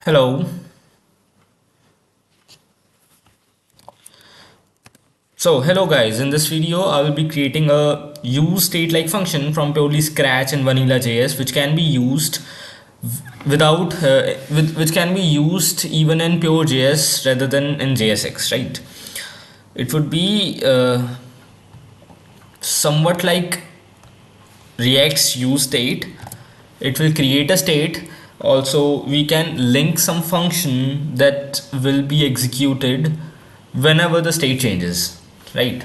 Hello. Hello guys, in this video I will be creating a use state like function from purely scratch in vanilla JS, which can be used without which can be used even in pure JS rather than in JSX, right? It would be somewhat like React's use state. It will create a state. Also, we can link some function that will be executed whenever the state changes, right?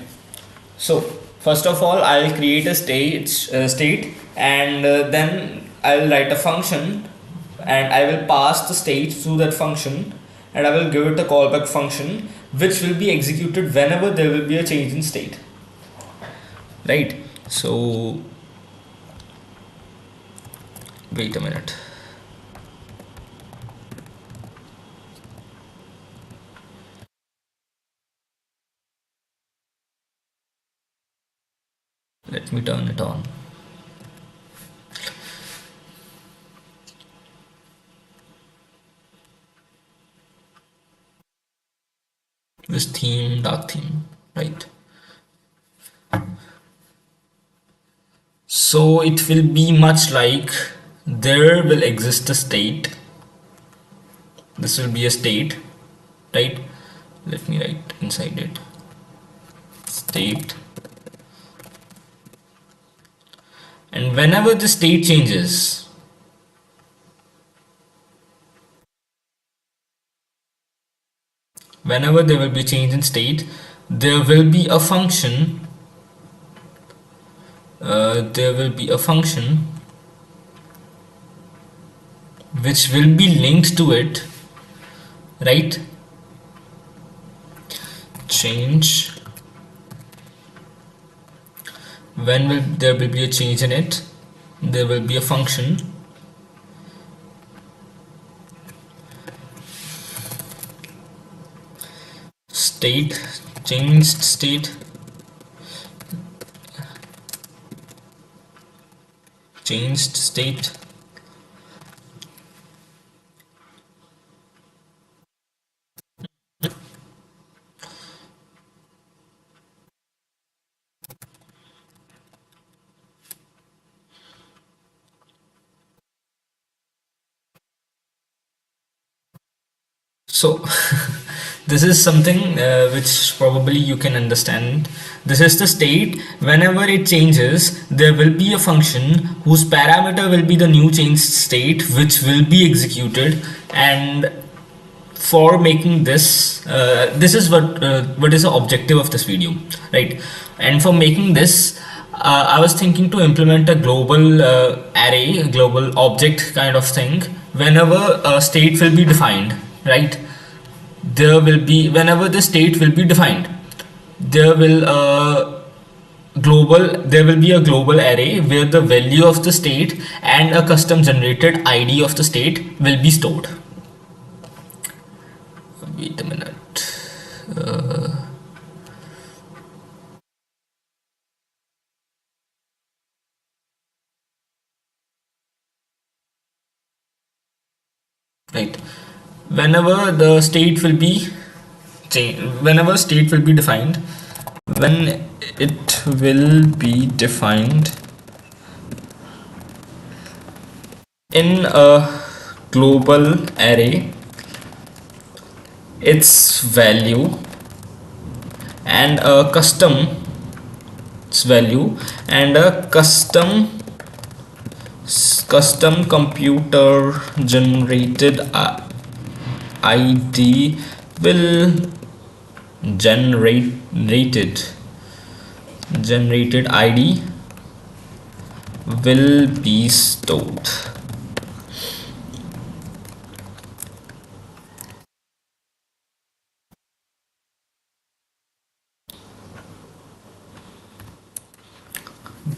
So first of all, I'll create a state, and then I'll write a function, and I will pass the state through that function, and I will give it a callback function which will be executed whenever there will be a change in state, right? So wait a minute. Let me turn it on. This theme, dark theme, right? So it will be much like there will exist a state. This will be a state, right? Let me write inside it state, and whenever the state changes, whenever there will be change in state, there will be a function which will be linked to it, right? Change, when will there will be a change in it, there will be a function state, changed state, changed state, so this is something which probably you can understand. This is the state. Whenever it changes, there will be a function whose parameter will be the new changed state, which will be executed. And for making this, this is what is the objective of this video, right? And for making this, I was thinking to implement a global array, a global object kind of thing. Whenever a state will be defined, right, there will be, whenever the state will be defined, there will there will be a global array where the value of the state and a custom generated ID of the state will be stored. Wait a minute. Right, whenever the state will be whenever state will be defined, when it will be defined in a global array, its value and a custom its value and a custom computer generated ID will generated ID will be stored.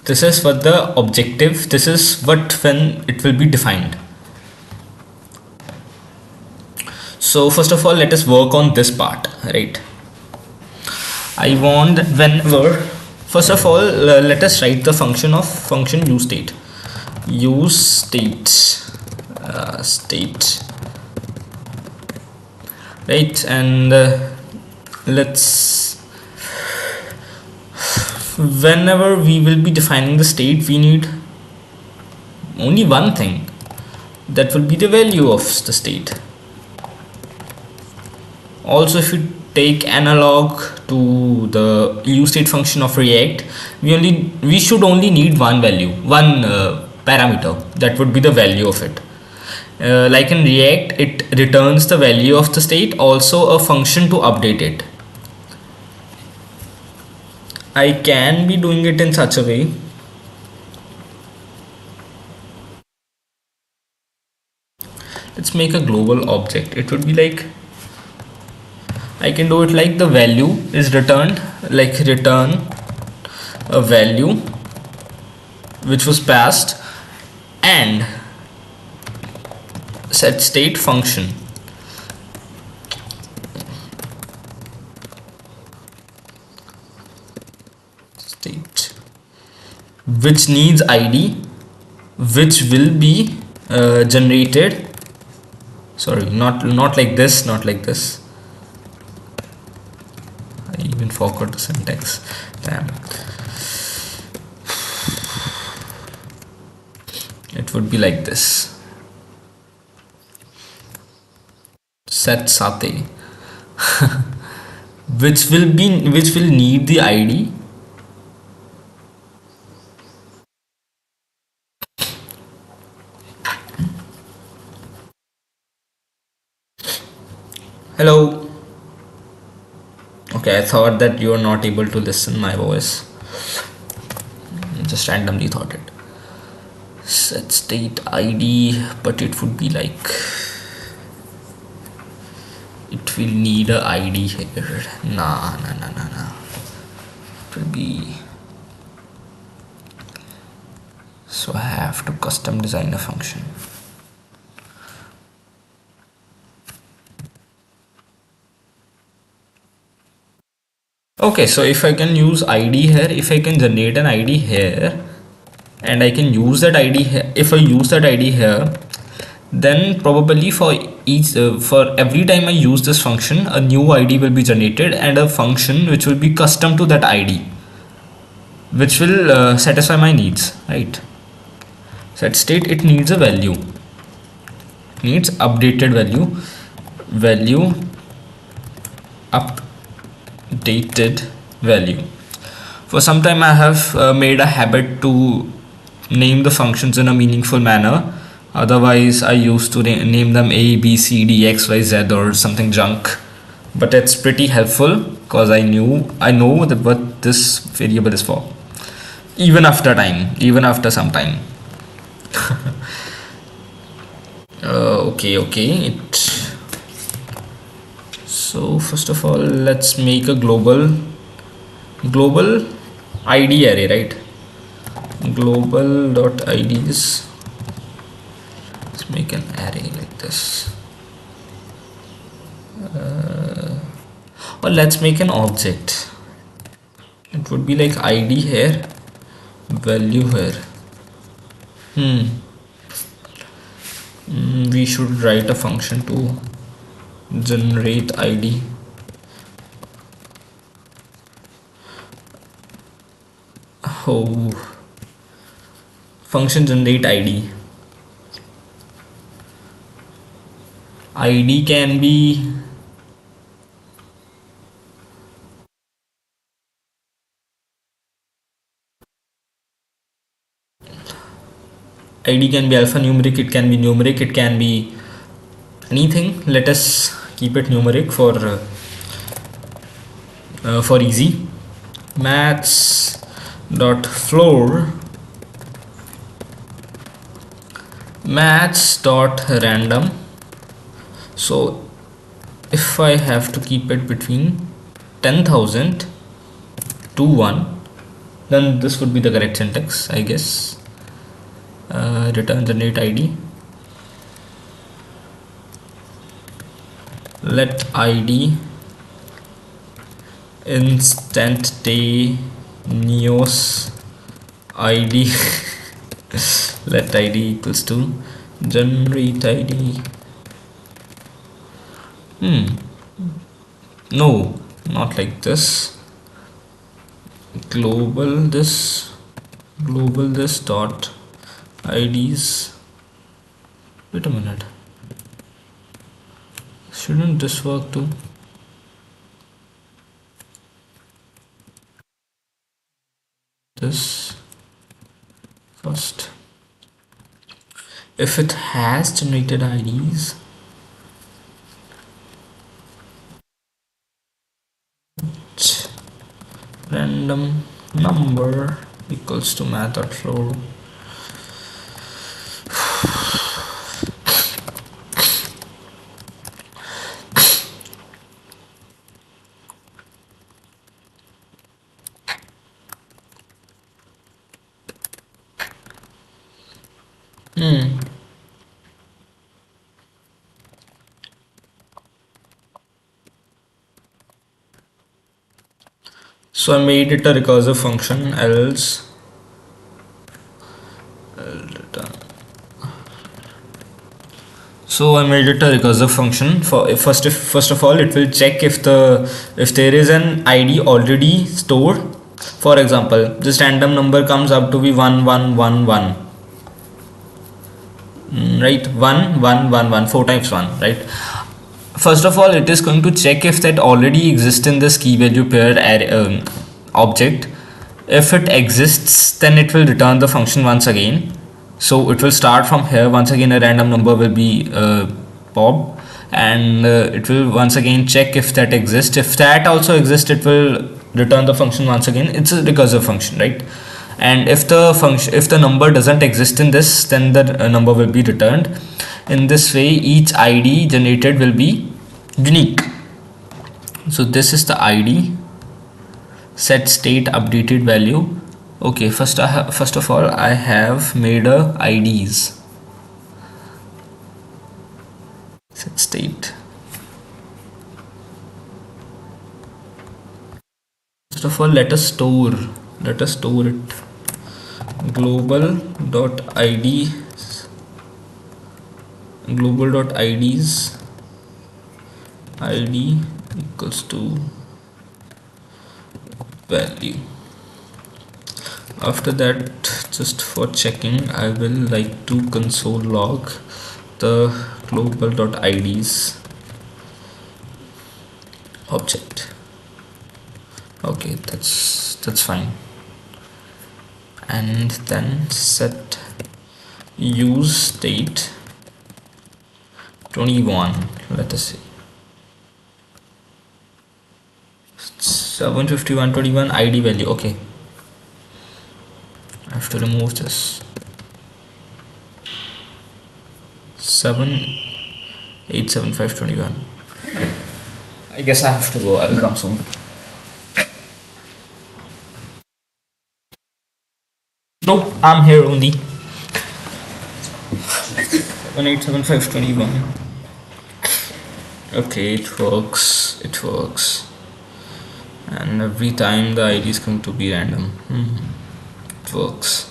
This is for the objective. This is what when it will be defined. So first of all, let us work on this part, right? I want that whenever, first of all, let us write the function of function useState. State right? And let's whenever we will be defining the state, we need only one thing, that will be the value of the state. Also, if you take analog to the useState function of React, we should only need one value, one parameter, that would be the value of it. Like in React, it returns the value of the state, also a function to update it. I can be doing it in such a way. Let's make a global object. It would be like, I can do it like the value is returned, like return a value which was passed, and set state function. State which needs id, which will be generated, sorry, not like this, not like this, I even forgot the syntax, damn. It would be like this, set sate which will need the id, hello. Okay, I thought that you are not able to listen my voice, just randomly thought it. Set state id, but it would be like, it will need a id here. Nah. It will be, so I have to custom design a function. Okay, so if I can use id here, if I can generate an id here, and I can use that id here, if I use that id here, then probably for each for every time I use this function, a new id will be generated, and a function which will be custom to that id, which will satisfy my needs, right? Set state, it needs a value, needs updated value updated value. For some time I have made a habit to name the functions in a meaningful manner. Otherwise I used to name them a, b, c, d, x, y, z or something junk, but it's pretty helpful because I know that what this variable is for, even after some time. Okay, so first of all, let's make a global id array, right? Global dot ids, let's make an array like this, or let's make an object. It would be like id here, value here. We should write a function to generate id. Oh, function generate id. id can be alphanumeric, it can be numeric, it can be anything. Let us keep it numeric for easy. Maths dot floor, maths dot random. So if I have to keep it between 10,000 to 1, then this would be the correct syntax, I guess. Return generate id, let id instantaneous id let id equals to generate id. No, not like this. Global this, global this dot IDs. Wait a minute. Shouldn't this work too? This first. If it has generated IDs, random number equals to math.flow. So I made it a recursive function, else so I made it a recursive function. For first of all, it will check if there is an ID already stored. For example, this random number comes up to be 1111, right? 1111, 4 times 1, right? First of all, it is going to check if that already exists in this key value pair object. If it exists, then it will return the function once again. So it will start from here. Once again, a random number will be popped, and it will once again check if that exists. If that also exists, it will return the function once again. It's a recursive function, right? And if the number doesn't exist in this, then the number will be returned. In this way, each ID generated will be unique. So this is the ID, set state updated value. Okay, first of all I have made a IDs, set state. First of all, let us store it. Global dot IDs ID equals to value. After that, just for checking, I will like to console log the global.ids object. Okay, that's fine. And then set useState 21, let us see, 75121 ID value. Okay, I have to remove this. 7875521. I guess I have to go. I will come soon. Nope, I'm here only. 7875521. Okay, it works. And every time the ID is going to be random. It works.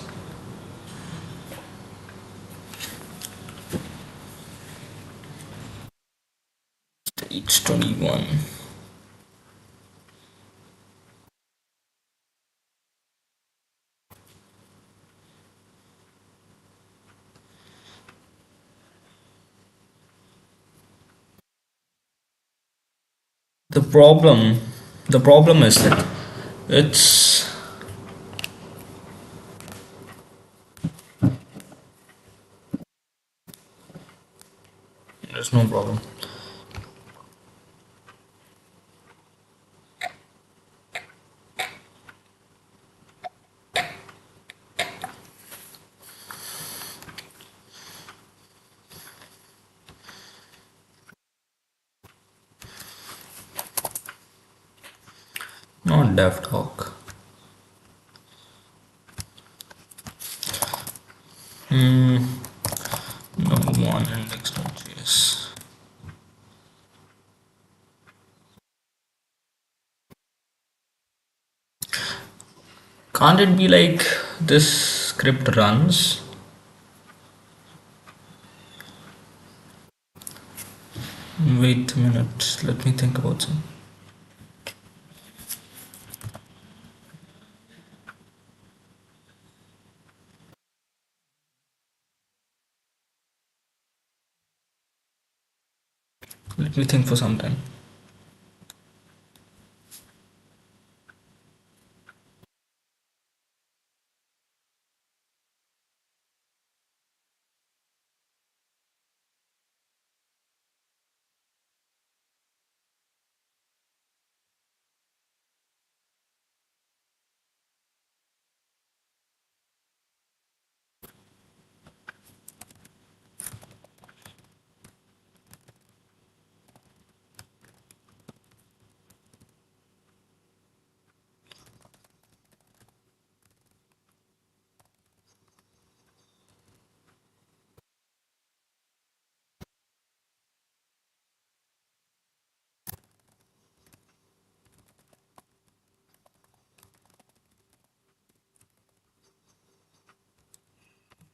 Stage 21. The problem is that there's no problem. Not DevDoc. No one index.js. Can't it be like this script runs? Wait a minute, let me think about some. Let me think for some time.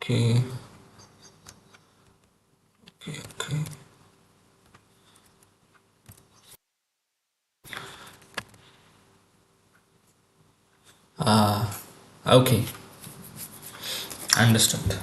Okay. Okay. Okay. Okay. Understood.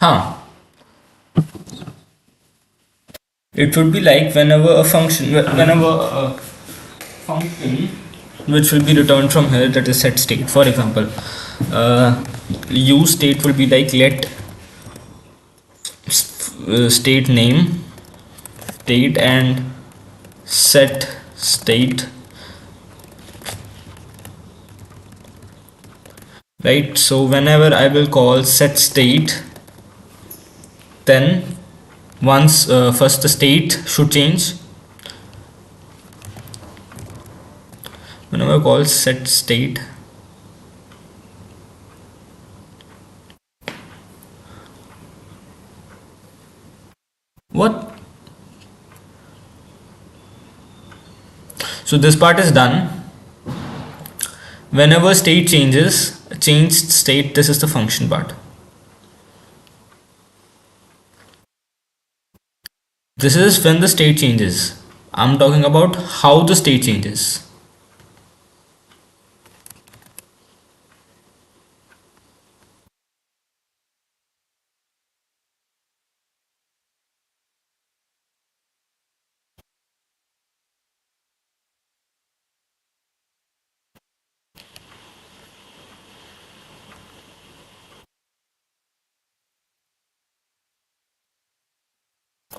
Huh. It would be like whenever a function which will be returned from here, that is set state. For example, use state will be like let state name, state, and set state, right? So whenever I will call set state, then once first the state should change. Whenever I call set state, what? So this part is done. Whenever state changes, changed state, this is the function part. This is when the state changes. I'm talking about how the state changes.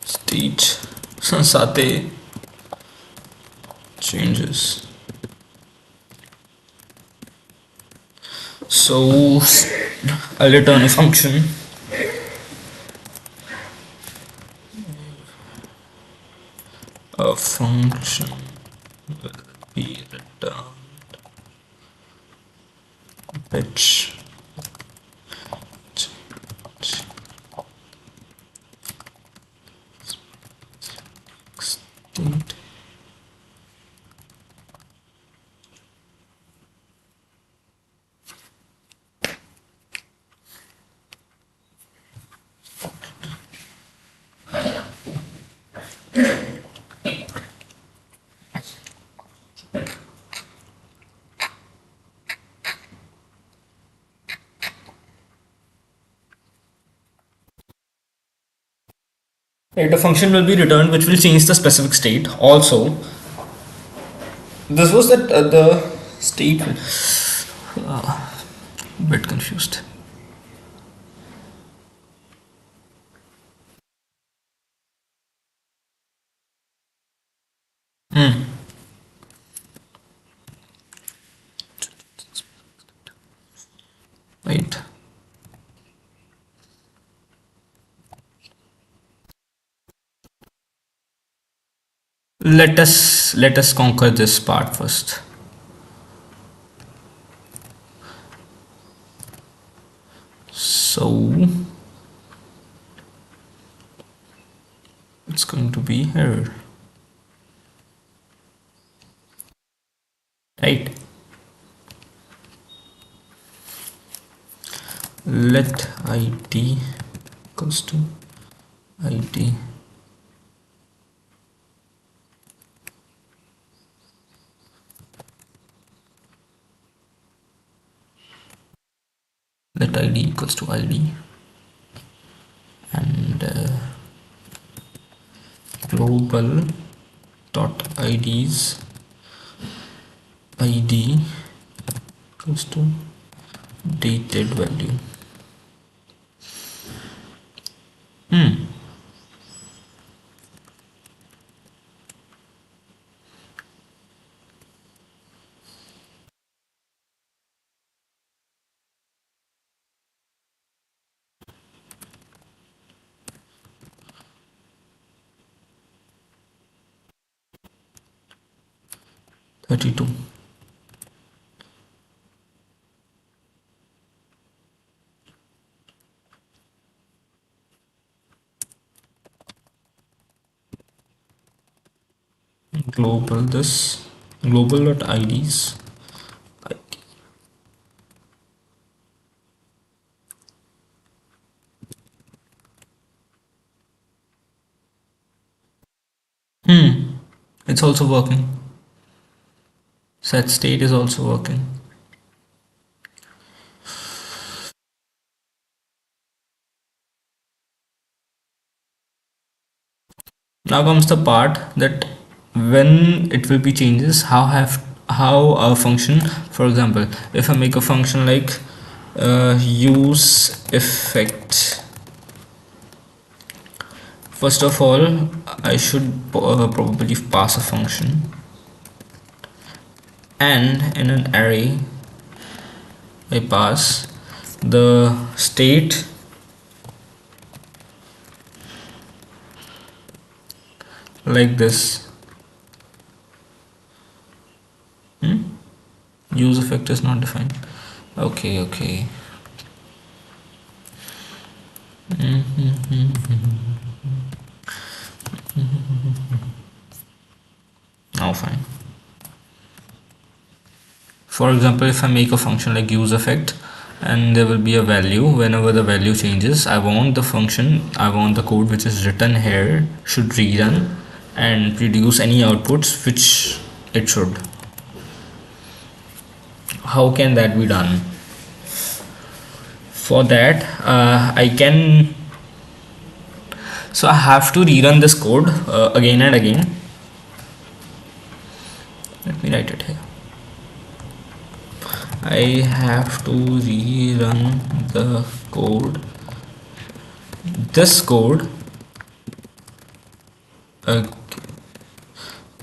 State sate changes. So I'll return a function. A function will be returned which state. Right, a function will be returned which will change the specific state. Also, this was that the state. Bit confused. let us conquer this part first. So it's going to be here, right? Let id equals to id let id equals to id, and global dot ids id equals to dated value. 32. Global dot ids it's also working. Set state is also working. Now comes the part that when it will be changes, how a function, for example, if I make a function like use effect, first of all I should probably pass a function, and in an array I pass the state like this. Use effect is not defined. Okay. Now fine. For example, if I make a function like use effect and there will be a value, whenever the value changes, I want the code which is written here should rerun and produce any outputs which it should. How can that be done? For that I have to rerun this code again and again. Let me write it here. I have to rerun the code, this code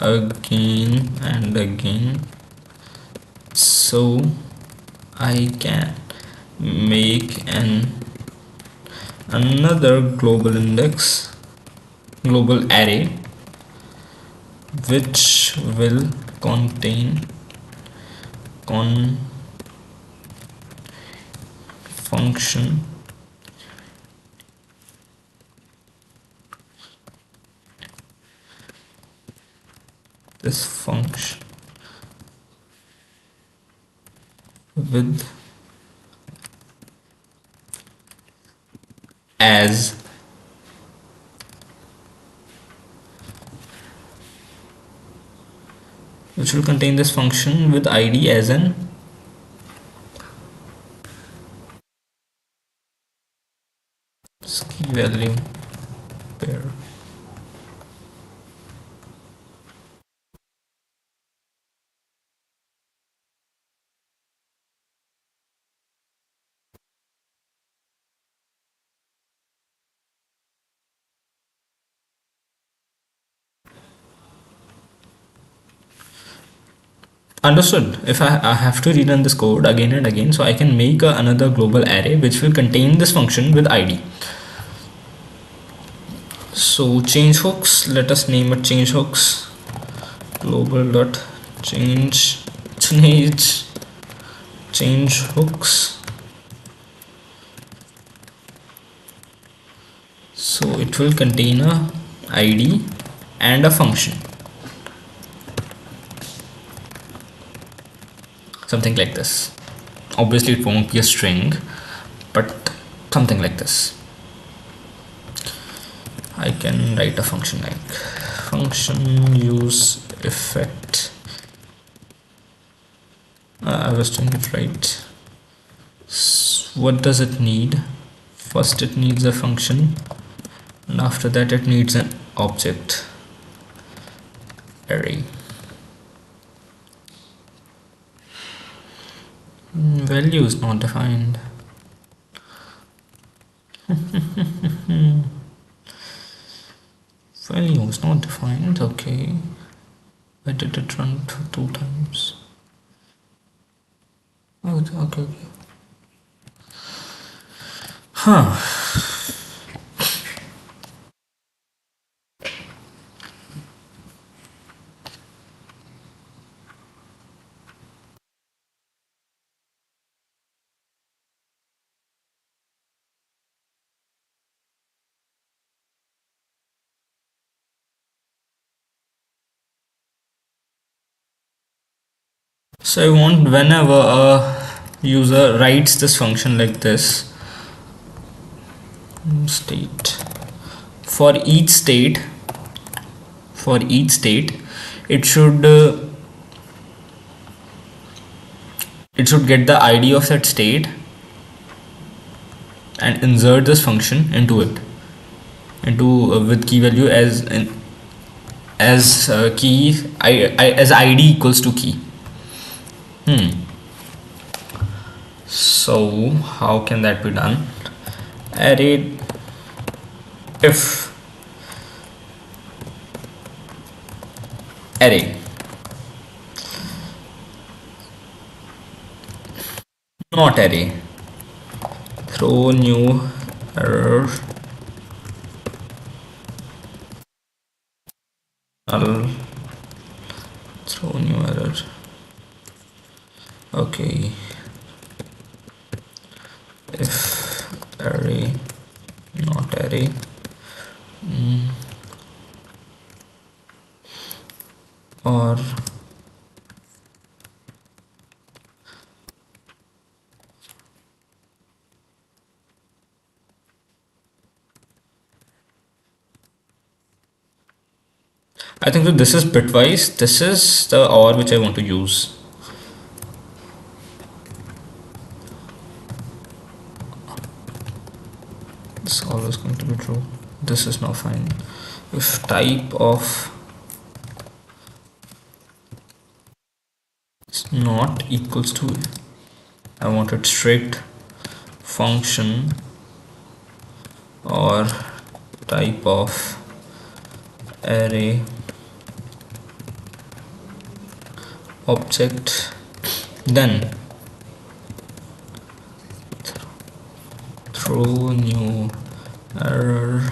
again and again, so I can make another global array which will contain function this function with as which will contain this function with id as an key value pair. Understood. If I have to rerun this code again and again, so I can make another global array which will contain this function with id. So change hooks, let us name it change hooks. global dot change hooks. So it will contain a id and a function, something like this. Obviously it won't be a string, but something like this. I can write a function like function use effect. I was doing it right. What does it need? First it needs a function, and after that it needs an object array. Value is not defined. Value is not defined. Okay, I did it run two times. Okay. Huh. So I want whenever a user writes this function like this, state, for each state, it should get the id of that state and insert this function into it, with key value as key as id equals to key. So how can that be done? Array if array not array, throw new error null, throw new error. Okay, if array not array, or I think that this is bitwise. This is the or which I want to use. It's always going to be true. This is now fine. If type of is not equals to, I want it strict function or type of array object, then throw new error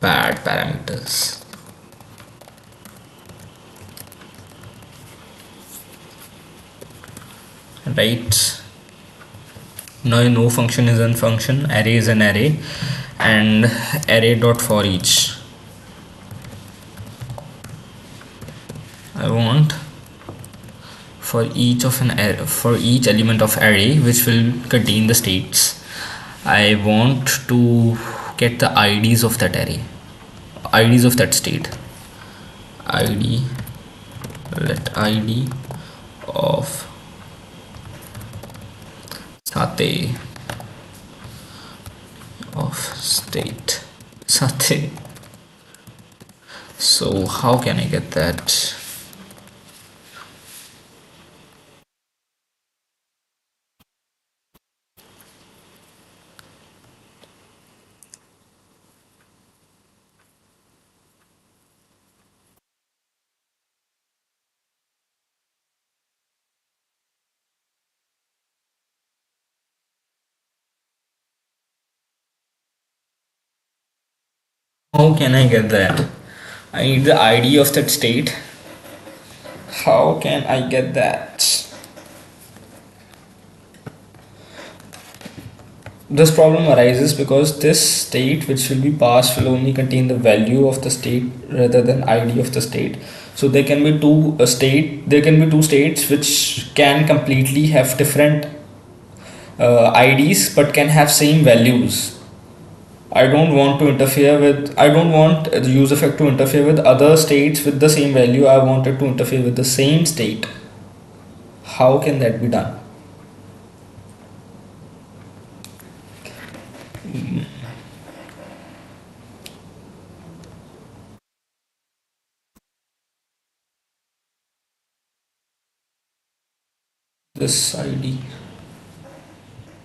bad parameters. Right, no function is an function, array is an array, and array dot for each. I want for each element of array which will contain the states, I want to get the IDs of that array, IDs of that state. ID, let ID of Sate of state Sate. So how can I get that? How can I get that? I need the ID of that state. How can I get that? This problem arises because this state which will be passed will only contain the value of the state rather than ID of the state. So there can be there can be two states which can completely have different IDs but can have same values. I don't want the use effect to interfere with other states with the same value. I want it to interfere with the same state. How can that be done? This ID,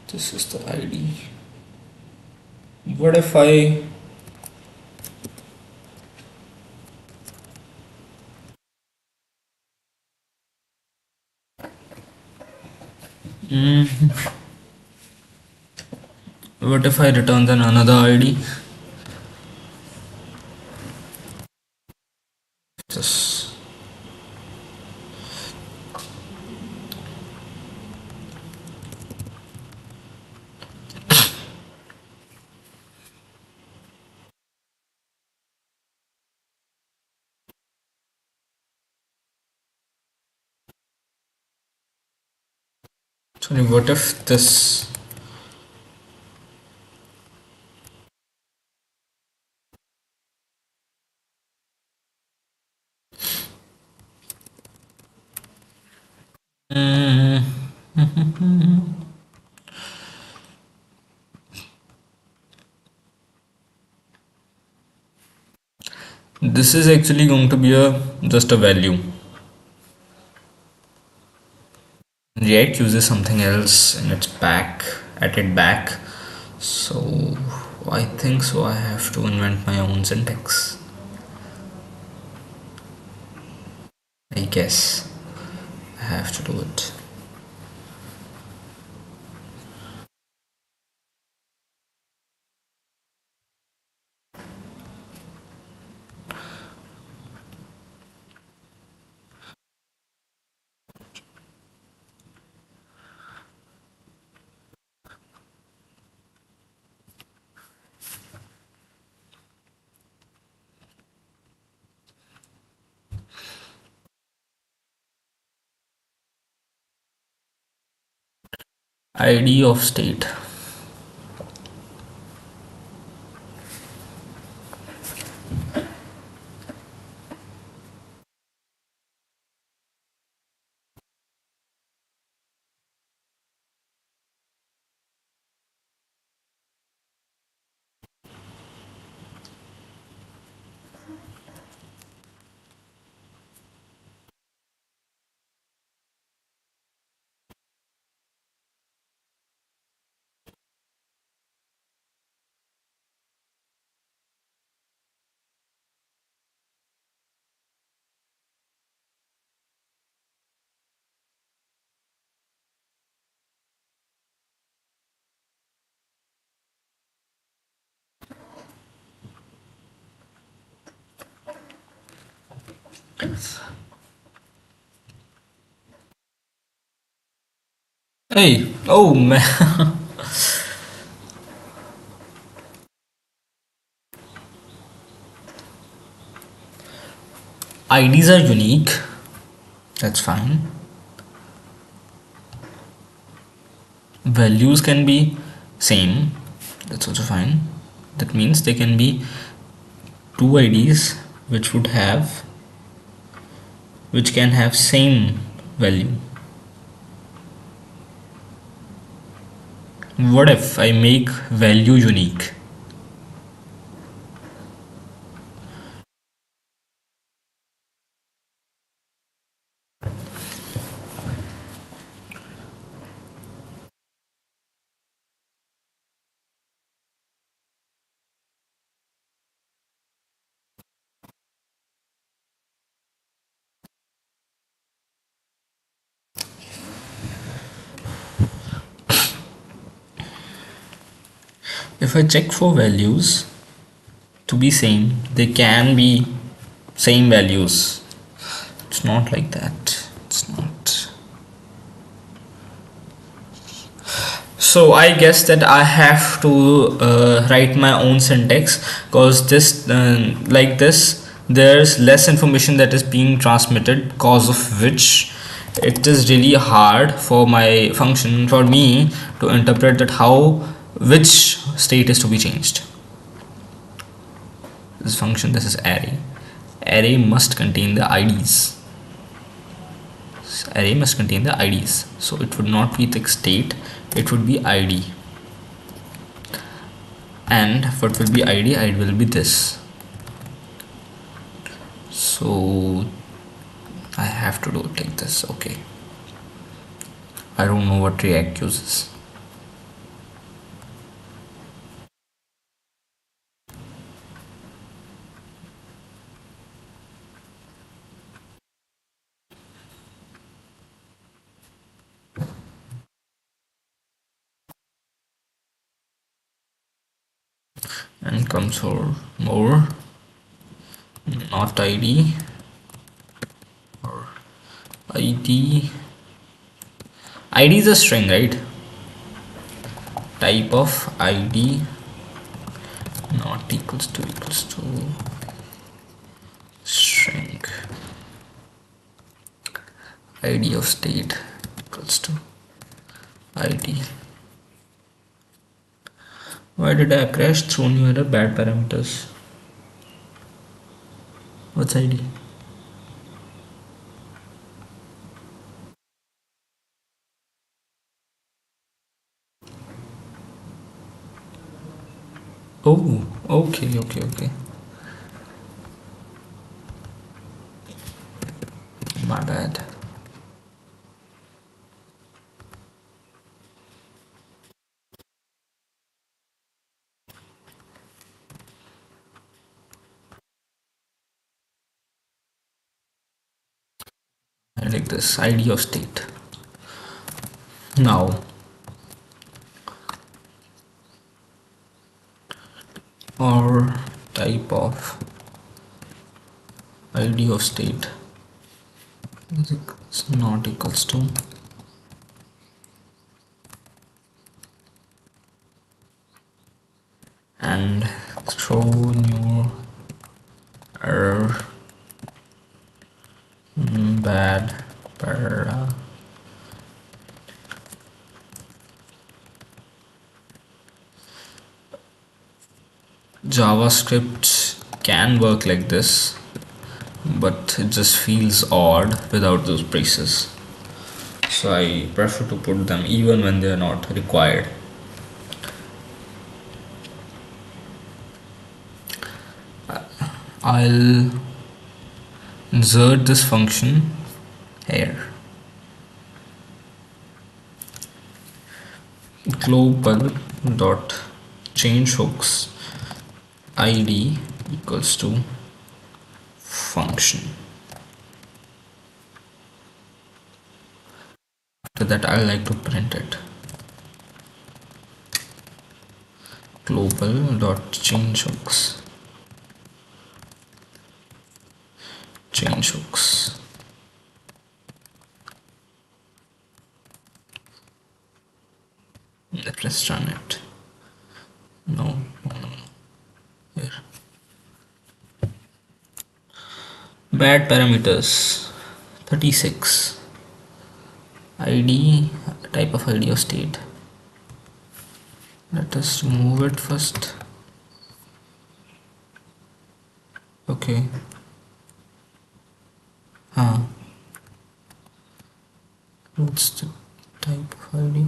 this is the ID. What if I what if I return then another ID? This. Sorry, what if this? Mm, this is actually going to be a just a value. React uses something else in its back at it back. So I think so I have to invent my own syntax. I guess I have to do it. ID of state. Hey, oh man. IDs are unique. That's fine. Values can be same. That's also fine. That means there can be two IDs which would have which can have same value. What if I make value unique? If I check for values, to be same, they can be same values. It's not like that. It's not. So I guess that I have to write my own syntax, because this like this there's less information that is being transmitted, because of which it is really hard for my function, for me to interpret that how which state is to be changed. This function, this is array must contain the IDs. Array must contain the IDs, so it would not be the state, it would be ID. And what will be ID? ID will be this. So I have to do it like this. Okay, I don't know what React uses. And console more, not ID, or ID. ID is a string, right? Type of ID not equals to string. ID of state equals to ID. Why did I crash? Thrown you error, bad parameters. What's ID? Oh, okay. My bad. I like this ID of state. Now, or type of ID of state is not equals to and throw new error, bad para. JavaScript can work like this, but it just feels odd without those braces, so I prefer to put them even when they are not required. I'll insert this function here. Global dot change hooks ID equals to function. After that, I like to print it. Global dot change hooks. Let's run it. No. Here. Bad parameters 36. ID, type of ID of state. Let us remove it first. Okay. What's the type of ID?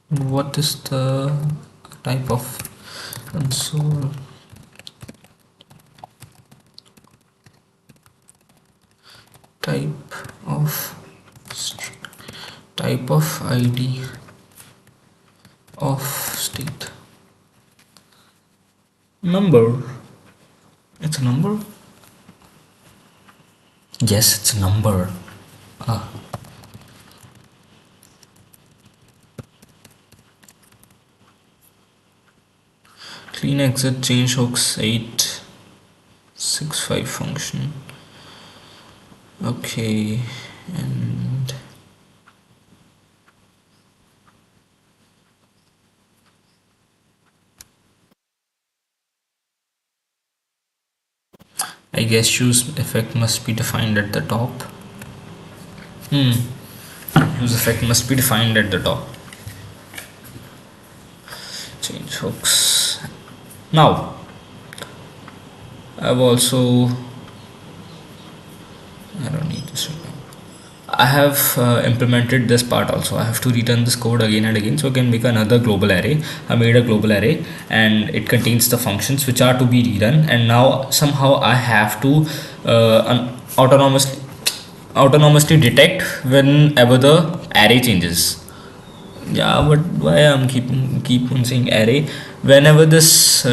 What is the type of console? Type of ID of state. Number. It's a number. Yes, it's a number. Clean exit change hooks 865 function. Okay, and I guess use effect must be defined at the top. Use effect must be defined at the top. Change hooks. Now, I've also, I don't need this right now. I have implemented this part also. I have to return this code again and again, so I can make another global array. I made a global array and it contains the functions which are to be rerun, and now somehow I have to autonomously detect whenever the array changes. Yeah, but why I'm keep on saying array? Whenever this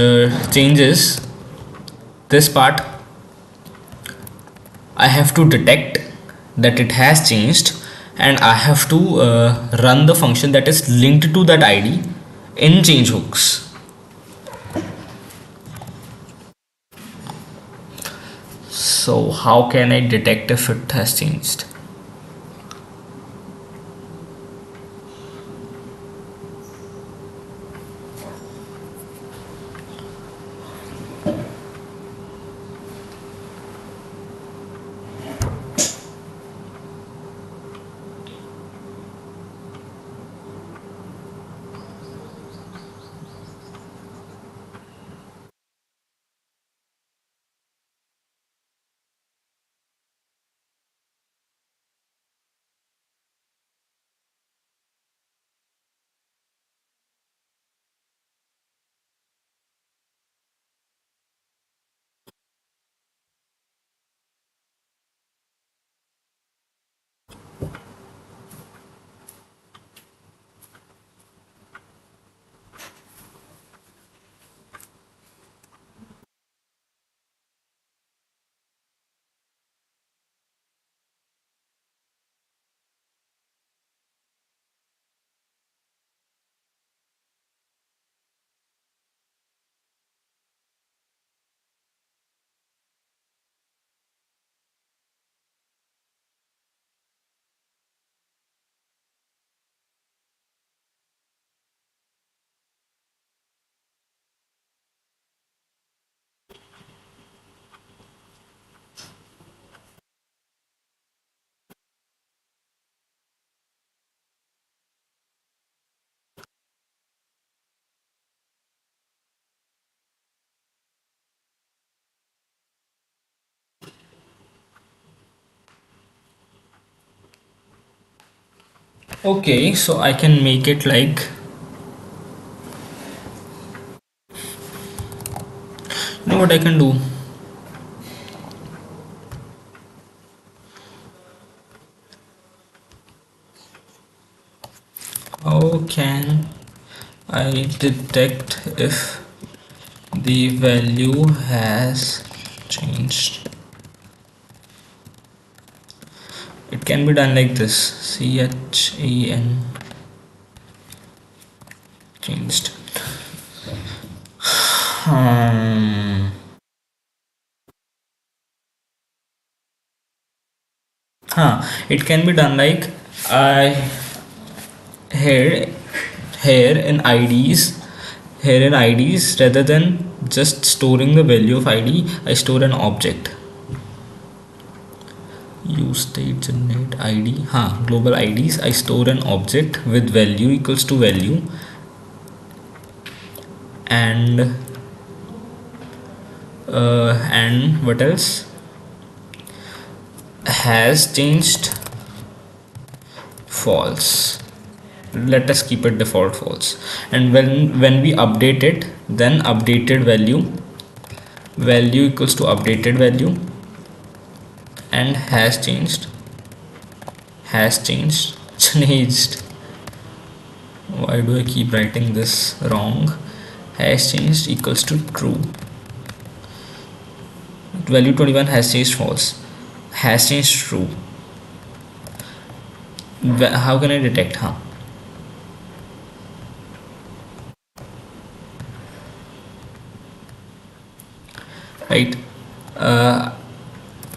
changes, this part I have to detect that it has changed, and I have to run the function that is linked to that ID in change hooks. So how can I detect if it has changed? Okay, so I can make it like, you know what I can do? How can I detect if the value has changed? It can be done like this: CHEN changed. It can be done like, I here here in IDs here in IDs, rather than just storing the value of ID, I store an object. useState generate ID, global IDs. I store an object with value equals to value, and what else? Has changed false. Let us keep it default false, and when we update it, then updated value equals to updated value, and changed. Why do I keep writing this wrong? Has changed equals to true. Value 21 has changed false, has changed true. How can I detect? Huh? Right. Uh,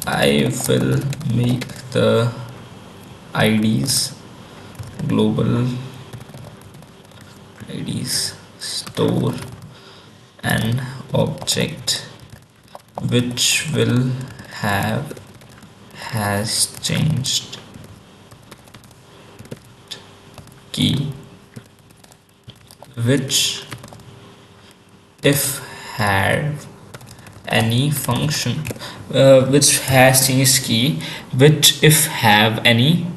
I will make the IDs global IDs store an object which will have has changed key, which if have any function, which has changed key, which if have any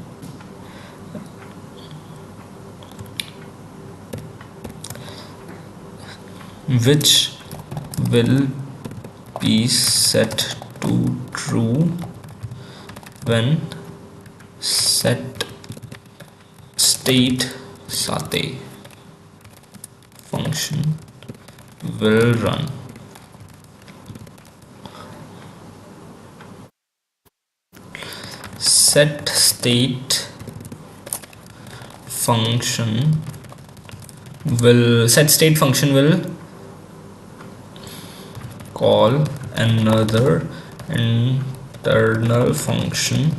which will be set to true when set state sate function will run. Set state function will call another internal function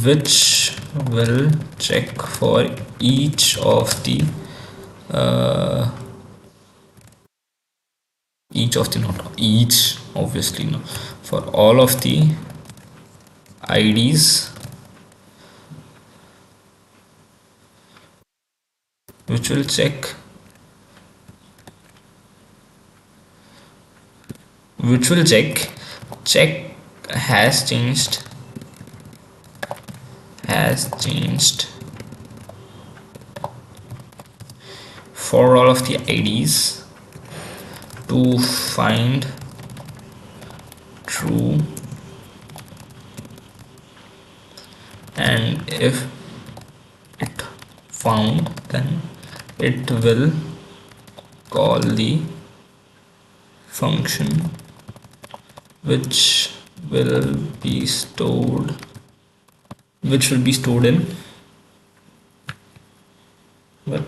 which will check for each of the not each, obviously no, for all of the IDs which will check has changed for all of the IDs to find true, and if it found, then it will call the function which will be stored in, well,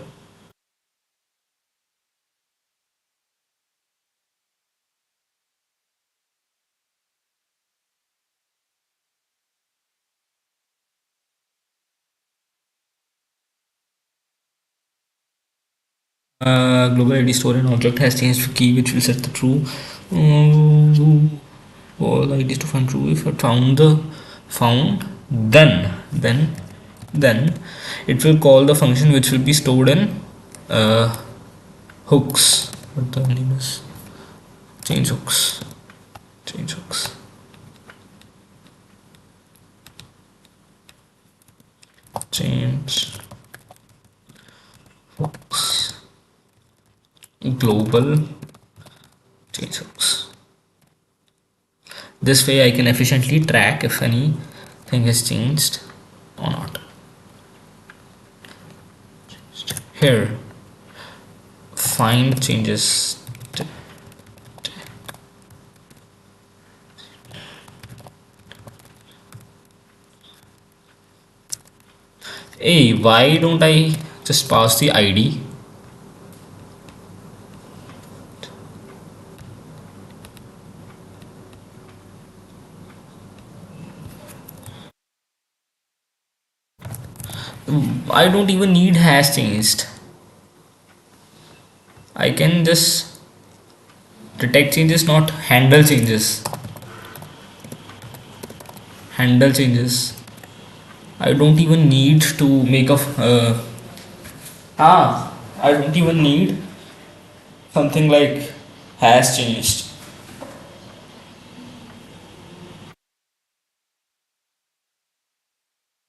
global ID store an object has changed key which will set the true, all IDs to find true. If I found, then it will call the function which will be stored in hooks. What the name is? Change hooks. Change hooks. Change hooks. Global change hooks. This way I can efficiently track if anything has changed or not. Here, find changes. Hey, why don't I just pass the ID? I don't even need has changed. I can just detect changes, not handle changes. Handle changes. I don't even need to make a I don't even need something like has changed.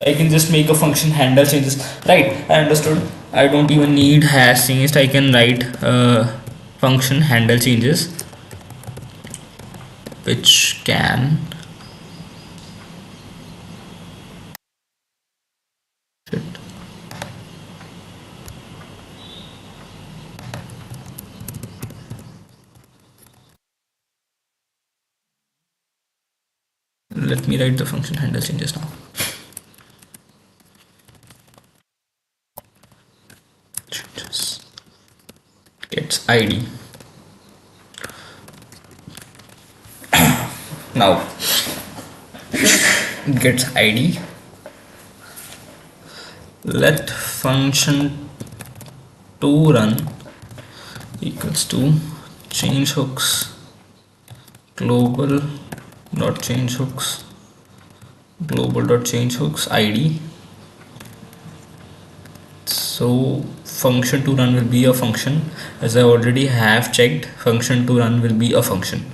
I can just make a function handle changes. Right, I understood. I don't even need has changed. I can write a function handle changes which can let me write the function handle changes now. gets id. Now it gets id. Let function to run equals to change hooks global dot change hooks global dot change hooks id. So function to run will be a function, as I already have checked. Function to run will be a function,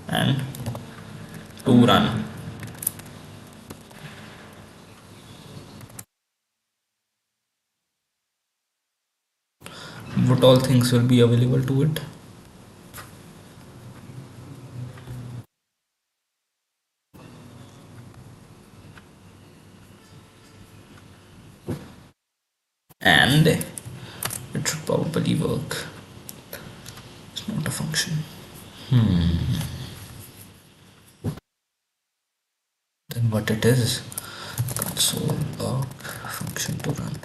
and to run, what all things will be available to it? And it should probably work. It's not a function. Then what it is? Console log function to run.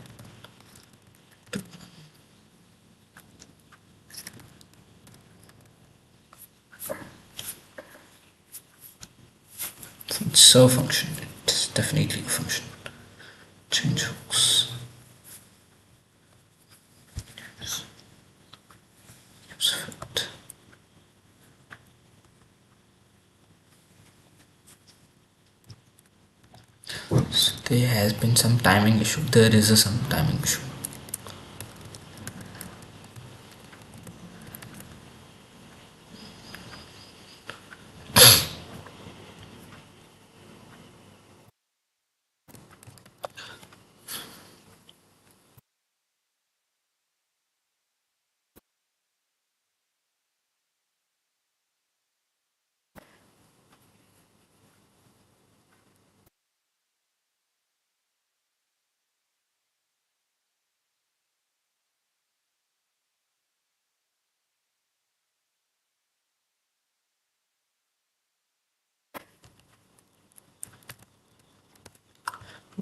It's a function. It's definitely a function. Change hooks. Use fit. So there has been some timing issue. There is some timing issue.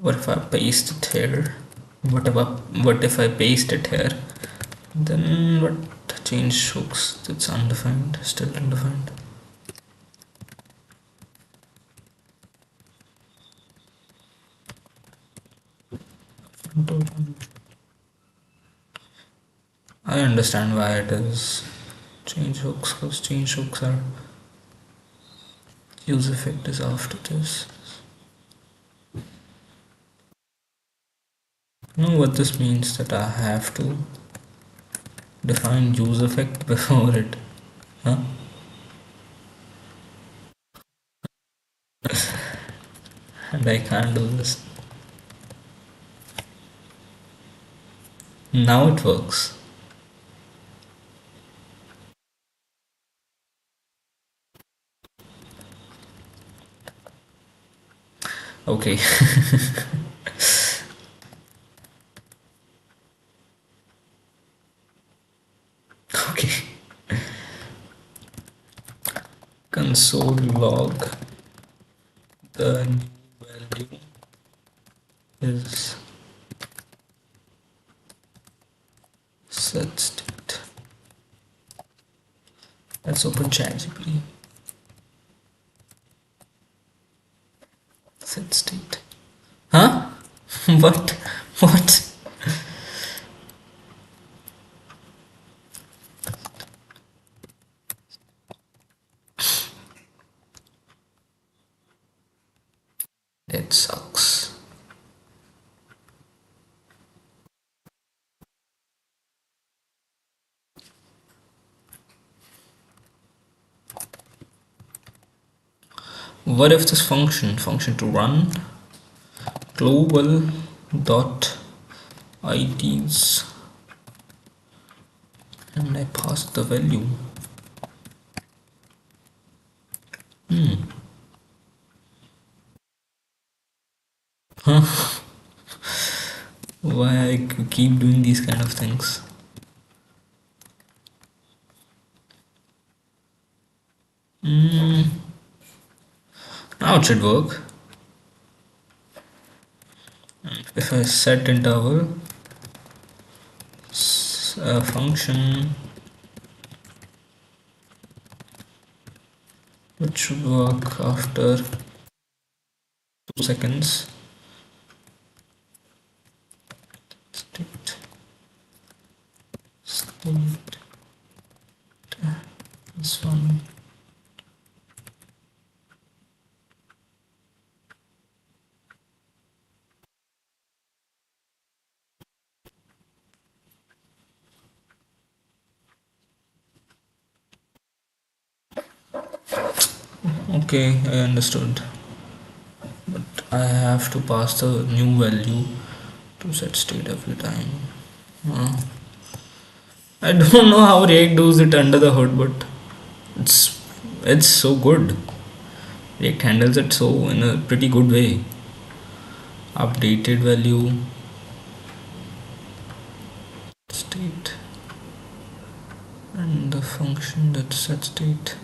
What if I paste it here? What if I paste it here? Then what? Change hooks. It's undefined. Still undefined. I understand why it is change hooks, because change hooks are use effect is after this. You know what this means, that I have to define use effect before it, huh? And I can't do this. Now it works. Okay. Okay. Console log the new value is set state. Let's open ChatGPT. Set state. Huh? What? What? It sucks. What if this function to run global dot IDs, and I pass the value? Huh? Why I keep doing these kind of things? Now it should work. If I set interval a function which should work after 2 seconds. State, state, this one. Okay, I understood. But I have to pass the new value to set state every time. Uh, I don't know how React does it under the hood, but it's it's so good. React handles it so in a pretty good way. Updated value state and the function that sets state.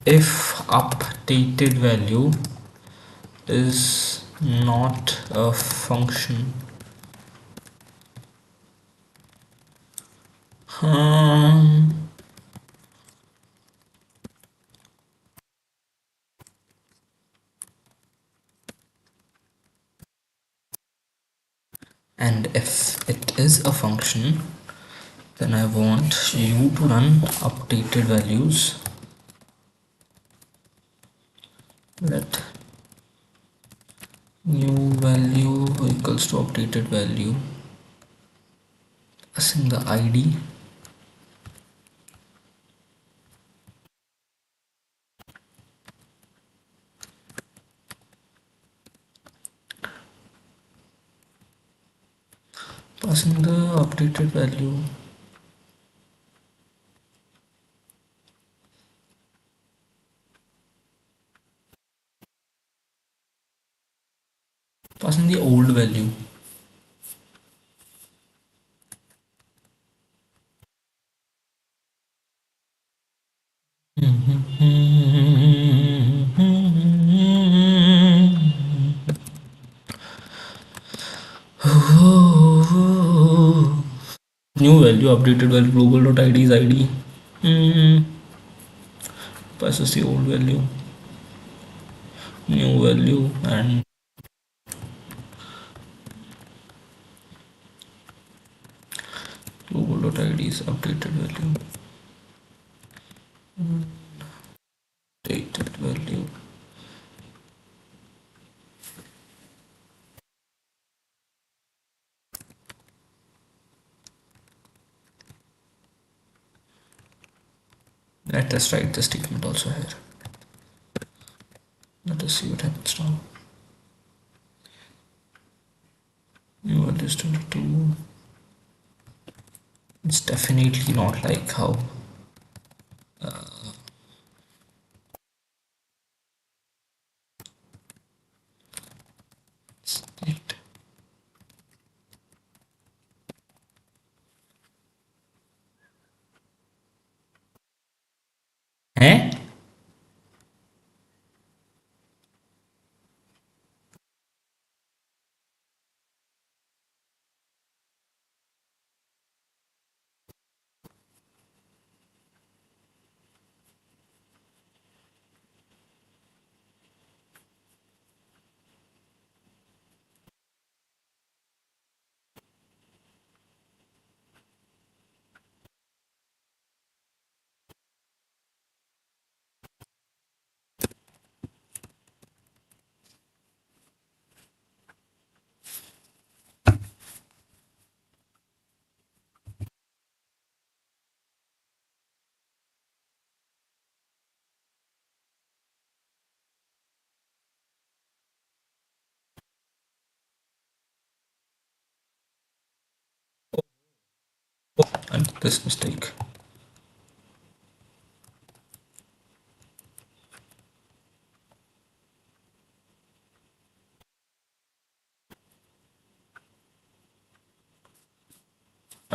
If updated value is not a function, um, and if it is a function, then I want you to run updated values. Let new value equals to updated value, passing the id, passing the updated value, passing the old value. New value, updated value, global.id is id. Passes the old value, new value, and global.id is updated value, updated value. Let us write the statement also here. Let us see what happens now. New value is 22. It's definitely not like how it. Eh? And this mistake.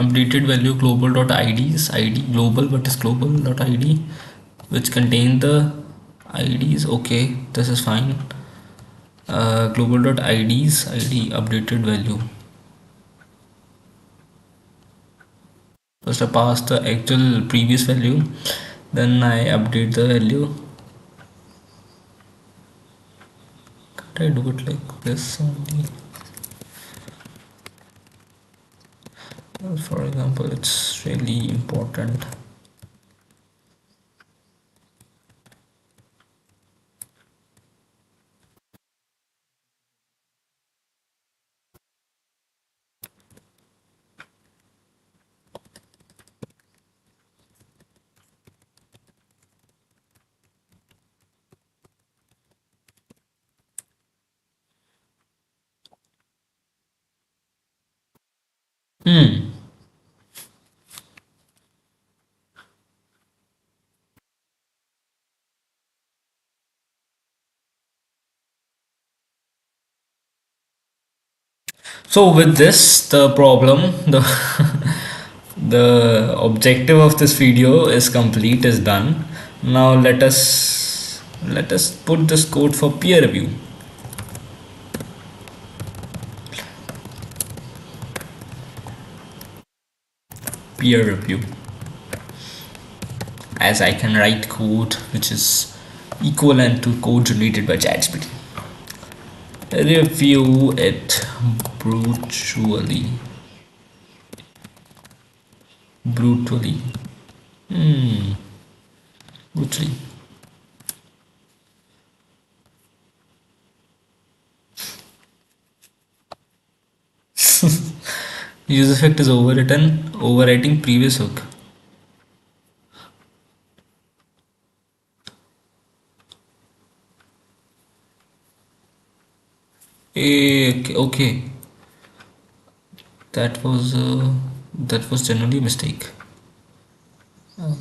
updated value global.ids id global, what is global.id, which contain the ids. Okay, this is fine. Global.ids id updated value. First I pass the actual previous value, then I update the value. Can't I do it like this only? For example, it's really important. Hmm. So with this, the problem, the the objective of this video is complete, is done. Now let us put this code for peer review. Peer review. As I can write code which is equivalent to code generated by ChatGPT. Review it brutally. Brutally. Brutally. Use effect is overwritten, overwriting previous hook. Okay, okay. That was generally a mistake. I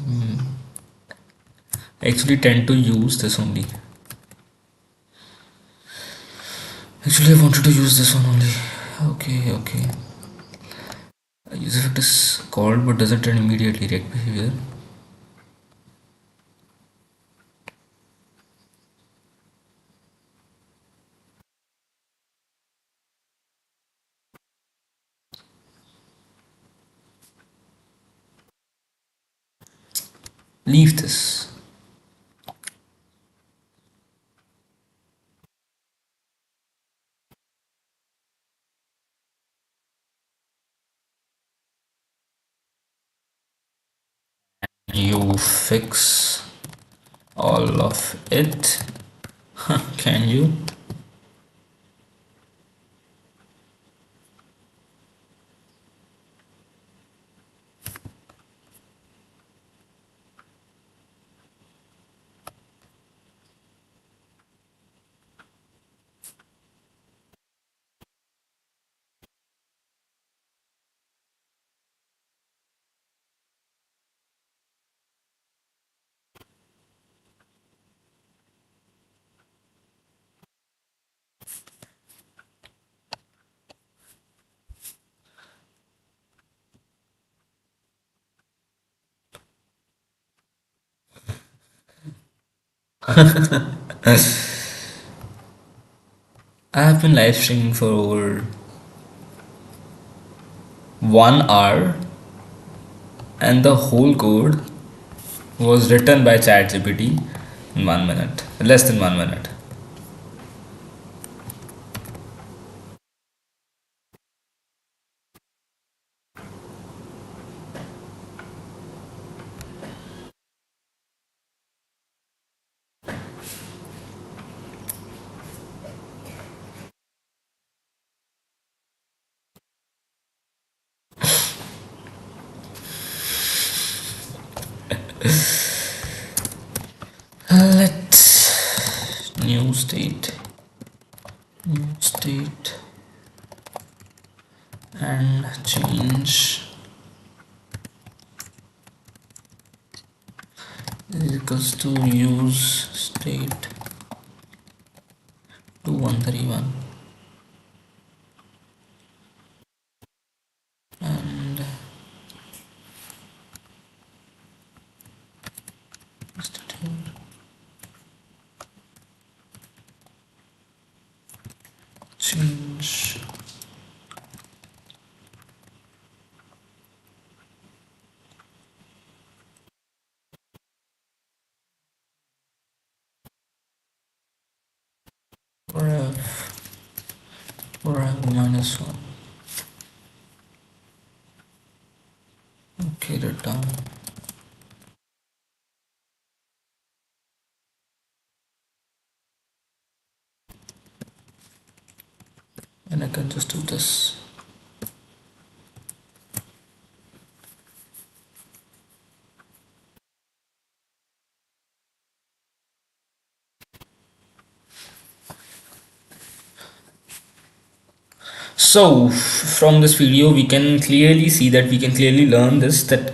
actually tend to use this only. Actually, I wanted to use this one only. Okay, okay. Use effect is called but doesn't turn immediately. React behavior. Leave this. You fix all of it. Can you? I have been live streaming for over 1 hour, and the whole code was written by ChatGPT in 1 minute, less than 1 minute. Let's new state, and change is equals to use state to 131, and change rev -1. Okay, that down. And I can just do this. So from this video we can clearly see that we can clearly learn this, that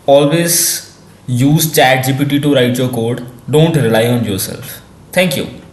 always use ChatGPT to write your code. Don't rely on yourself. Thank you.